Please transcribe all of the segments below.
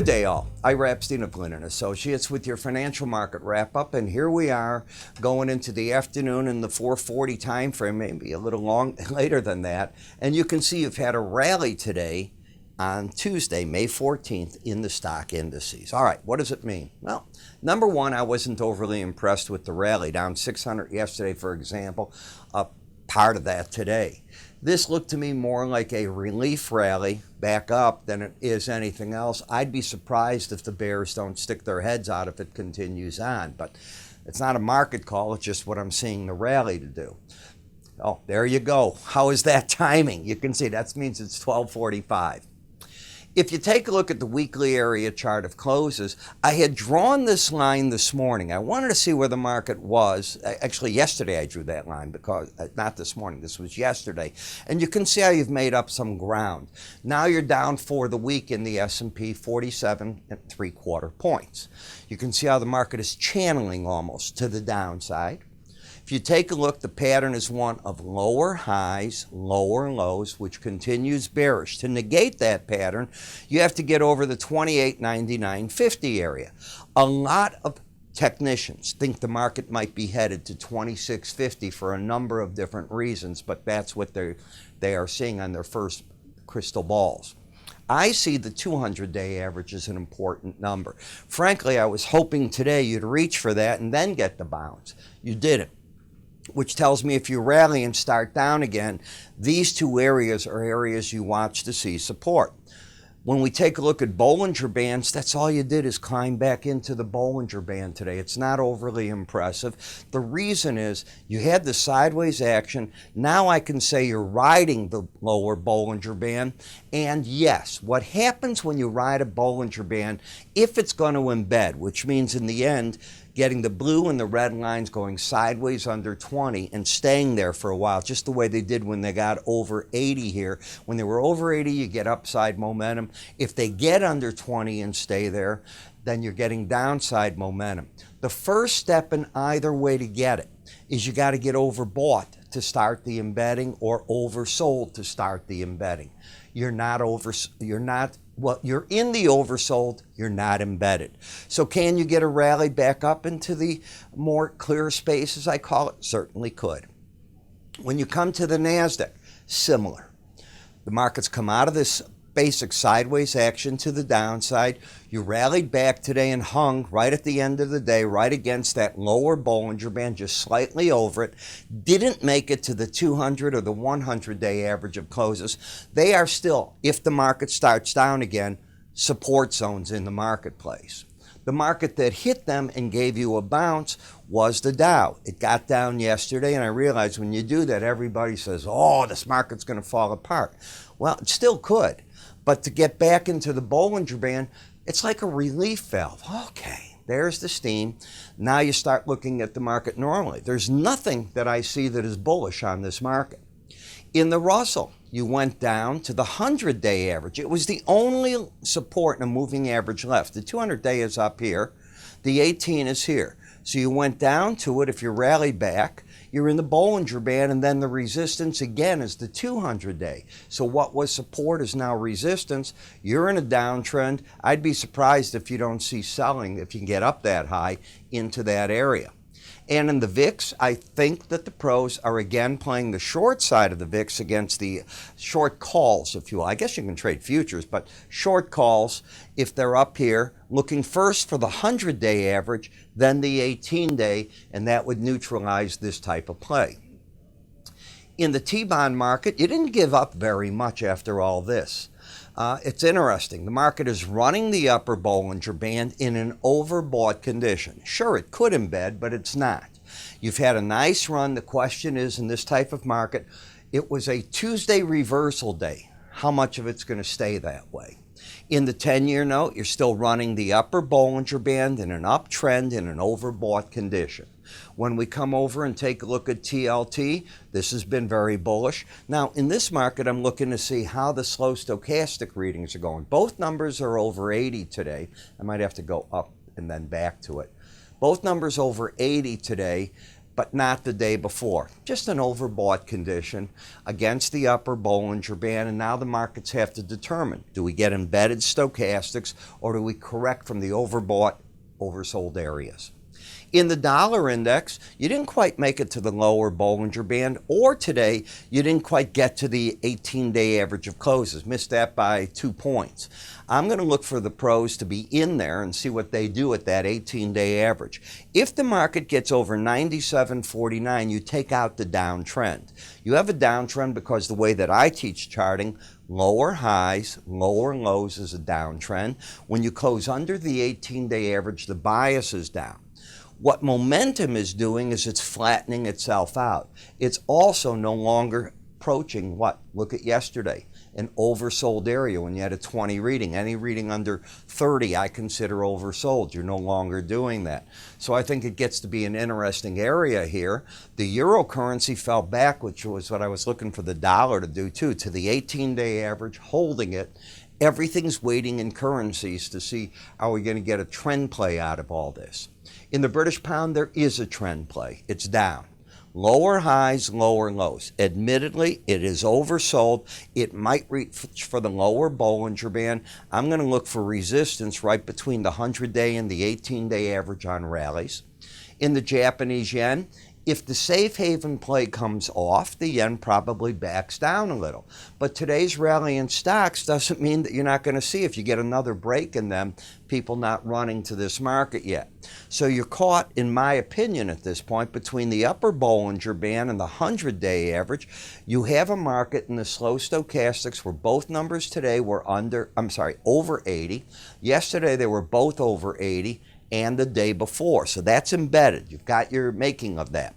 Good day, all. Ira Epstein of Linn Associates with your financial market wrap-up, and here we are going into the afternoon in the 4:40 time frame, maybe a little later than that, and you can see you've had a rally today on Tuesday, May 14th, in the stock indices. All right, what does it mean? Well, number one, I wasn't overly impressed with the rally, down 600 yesterday, for example, up part of that today. This looked to me more like a relief rally back up than it is anything else. I'd be surprised if the bears don't stick their heads out if it continues on, but it's not a market call, it's just what I'm seeing the rally to do. Oh, there you go. How is that timing? You can see that means it's 12:45. If you take a look at the weekly area chart of closes, I had drawn this line this morning. I wanted to see where the market was. Actually, yesterday I drew that line, because not this morning, this was yesterday. And you can see how you've made up some ground. Now you're down for the week in the S&P 47.75 points. You can see how the market is channeling almost to the downside. If you take a look, the pattern is one of lower highs, lower lows, which continues bearish. To negate that pattern, you have to get over the 28.9950 area. A lot of technicians think the market might be headed to 26.50 for a number of different reasons, but that's what they are seeing on their first crystal balls. I see the 200-day average as an important number. Frankly, I was hoping today you'd reach for that and then get the bounce. You didn't, which tells me if you rally and start down again, these two areas are areas you watch to see support. When we take a look at Bollinger Bands, that's all you did is climb back into the Bollinger Band today. It's not overly impressive. The reason is you had the sideways action. Now I can say you're riding the lower Bollinger Band. And yes, what happens when you ride a Bollinger Band, if it's going to embed, which means in the end, getting the blue and the red lines going sideways under 20 and staying there for a while, just the way they did when they got over 80 here. When they were over 80, you get upside momentum. If they get under 20 and stay there, then you're getting downside momentum. The first step in either way to get it is you got to get overbought to start the embedding, or oversold to start the embedding. You're in the oversold, you're not embedded. So can you get a rally back up into the more clear space, as I call it? Certainly could. When you come to the NASDAQ, similar. The market's come out of this basic sideways action to the downside. You rallied back today and hung right at the end of the day, right against that lower Bollinger Band, just slightly over it. Didn't make it to the 200 or the 100-day average of closes. They are still, if the market starts down again, support zones in the marketplace. The market that hit them and gave you a bounce was the Dow. It got down yesterday, and I realized when you do that, everybody says, oh, this market's going to fall apart. Well, it still could. But to get back into the Bollinger Band, it's like a relief valve. Okay, there's the steam. Now you start looking at the market normally. There's nothing that I see that is bullish on this market. In the Russell, you went down to the 100-day average. It was the only support in a moving average left. The 200-day is up here. The 18 is here. So you went down to it. If you rally back, you're in the Bollinger Band, and then the resistance again is the 200-day. So what was support is now resistance. You're in a downtrend. I'd be surprised if you don't see selling, if you can get up that high into that area. And in the VIX, I think that the pros are again playing the short side of the VIX against the short calls, if you will. I guess you can trade futures, but short calls, if they're up here, looking first for the 100-day average, then the 18-day, and that would neutralize this type of play. In the T-bond market, you didn't give up very much after all this. It's interesting. The market is running the upper Bollinger Band in an overbought condition. Sure, it could embed, but it's not. You've had a nice run. The question is, in this type of market, it was a Tuesday reversal day. How much of it's going to stay that way? In the 10-year note, you're still running the upper Bollinger Band in an uptrend in an overbought condition. When we come over and take a look at TLT, this has been very bullish. Now, in this market, I'm looking to see how the slow stochastic readings are going. Both numbers are over 80 today. I might have to go up and then back to it. Both numbers over 80 today. but not the day before. Just an overbought condition against the upper Bollinger Band, and now the markets have to determine, do we get embedded stochastics or do we correct from the overbought, oversold areas? In the dollar index, you didn't quite make it to the lower Bollinger Band, or today you didn't quite get to the 18-day average of closes, missed that by 2 points. I'm going to look for the pros to be in there and see what they do at that 18-day average. If the market gets over 97.49, you take out the downtrend. You have a downtrend because the way that I teach charting, lower highs, lower lows is a downtrend. When you close under the 18-day average, the bias is down. What momentum is doing is it's flattening itself out. It's also no longer approaching what? Look at yesterday, an oversold area when you had a 20 reading. Any reading under 30 I consider oversold. You're no longer doing that. So I think it gets to be an interesting area here. The eurocurrency fell back, which was what I was looking for the dollar to do too, to the 18-day average, holding it. Everything's waiting in currencies to see, are we going to get a trend play out of all this? In the British pound, there is a trend play. It's down. Lower highs, lower lows. Admittedly, it is oversold. It might reach for the lower Bollinger Band. I'm going to look for resistance right between the 100-day and the 18-day average on rallies. In the Japanese yen, if the safe haven play comes off, the yen probably backs down a little. But today's rally in stocks doesn't mean that you're not going to see, if you get another break in them, people not running to this market yet. So you're caught, in my opinion at this point, between the upper Bollinger Band and the 100-day average. You have a market in the slow stochastics where both numbers today were over 80. Yesterday they were both over 80. And the day before. So that's embedded. You've got your making of that.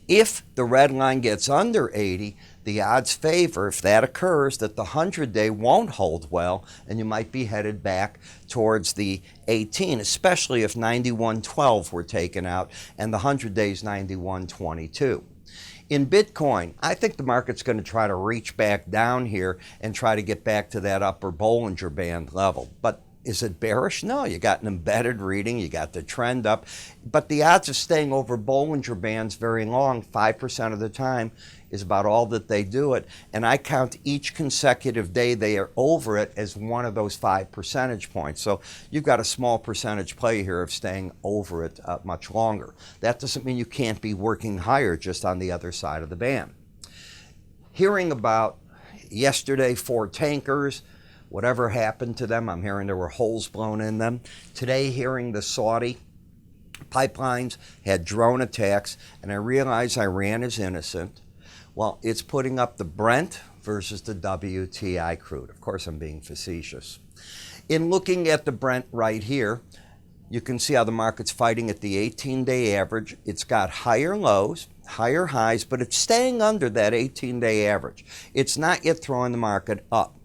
If the red line gets under 80, the odds favor, if that occurs, that the 100-day won't hold well, and you might be headed back towards the 18, especially if 91.12 were taken out and the 100-day is 91.22. In Bitcoin, I think the market's going to try to reach back down here and try to get back to that upper Bollinger Band level. But is it bearish? No, you got an embedded reading, you got the trend up, but the odds of staying over Bollinger Bands very long, 5% of the time, is about all that they do it. And I count each consecutive day they are over it as one of those 5 percentage points. So you've got a small percentage play here of staying over it much longer. That doesn't mean you can't be working higher just on the other side of the band. Hearing about yesterday 4 tankers, whatever happened to them, I'm hearing there were holes blown in them. Today, hearing the Saudi pipelines had drone attacks, and I realize Iran is innocent. Well, it's putting up the Brent versus the WTI crude. Of course, I'm being facetious. In looking at the Brent right here, you can see how the market's fighting at the 18-day average. It's got higher lows, higher highs, but it's staying under that 18-day average. It's not yet throwing the market up.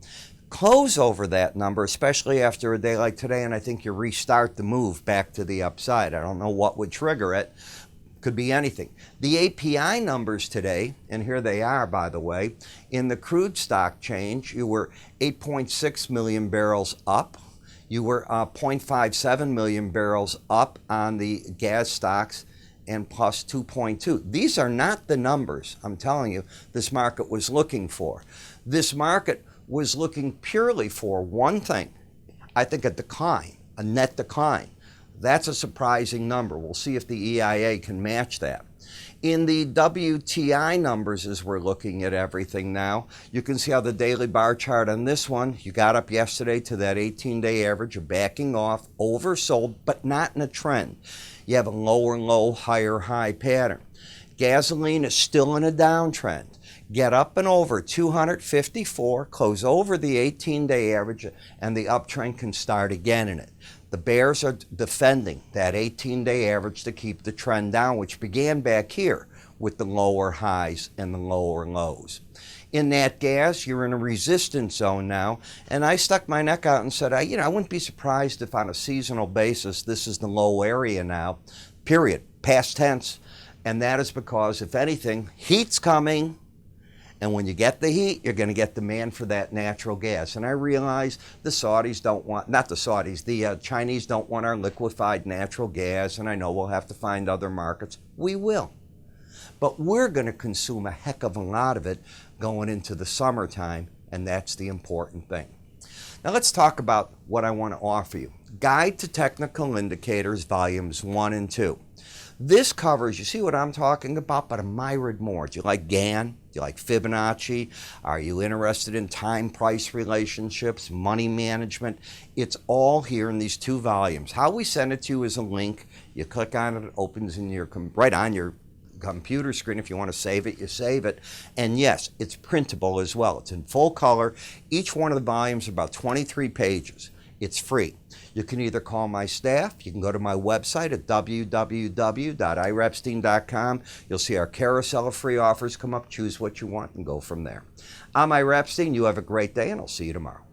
Close over that number, especially after a day like today, and I think you restart the move back to the upside. I don't know what would trigger it. Could be anything. The API numbers today, and here they are, by the way, in the crude stock change, you were 8.6 million barrels up. You were 0.57 million barrels up on the gas stocks and plus 2.2. These are not the numbers, I'm telling you, this market was looking for. This market was looking purely for one thing, I think a decline, a net decline. That's a surprising number. We'll see if the EIA can match that. In the WTI numbers, as we're looking at everything now, you can see how the daily bar chart on this one, you got up yesterday to that 18-day average, you're backing off, oversold, but not in a trend. You have a lower low, higher high pattern. Gasoline is still in a downtrend. Get up and over 254, close over the 18-day average, and the uptrend can start again in it. The bears are defending that 18-day average to keep the trend down, which began back here with the lower highs and the lower lows. In nat gas, you're in a resistance zone now, and I stuck my neck out and said, I wouldn't be surprised if on a seasonal basis this is the low area now, period, past tense. And that is because, if anything, heat's coming, And when you get the heat, you're going to get demand for that natural gas. And I realize the Saudis don't want, not the Saudis, the Chinese don't want our liquefied natural gas, and I know we'll have to find other markets. We will. But we're going to consume a heck of a lot of it going into the summertime, and that's the important thing. Now let's talk about what I want to offer you. Guide to Technical Indicators, Volumes 1 and 2. This covers, you see what I'm talking about, but a myriad more. Do you like Gann? Do you like Fibonacci? Are you interested in time-price relationships, money management? It's all here in these 2 volumes. How we send it to you is a link. You click on it, it opens in your right on your computer screen. If you want to save it, you save it. And yes, it's printable as well. It's in full color. Each one of the volumes is about 23 pages. It's free. You can either call my staff. You can go to my website at www.iraepstein.com. You'll see our carousel of free offers come up. Choose what you want and go from there. I'm Ira Epstein. You have a great day, and I'll see you tomorrow.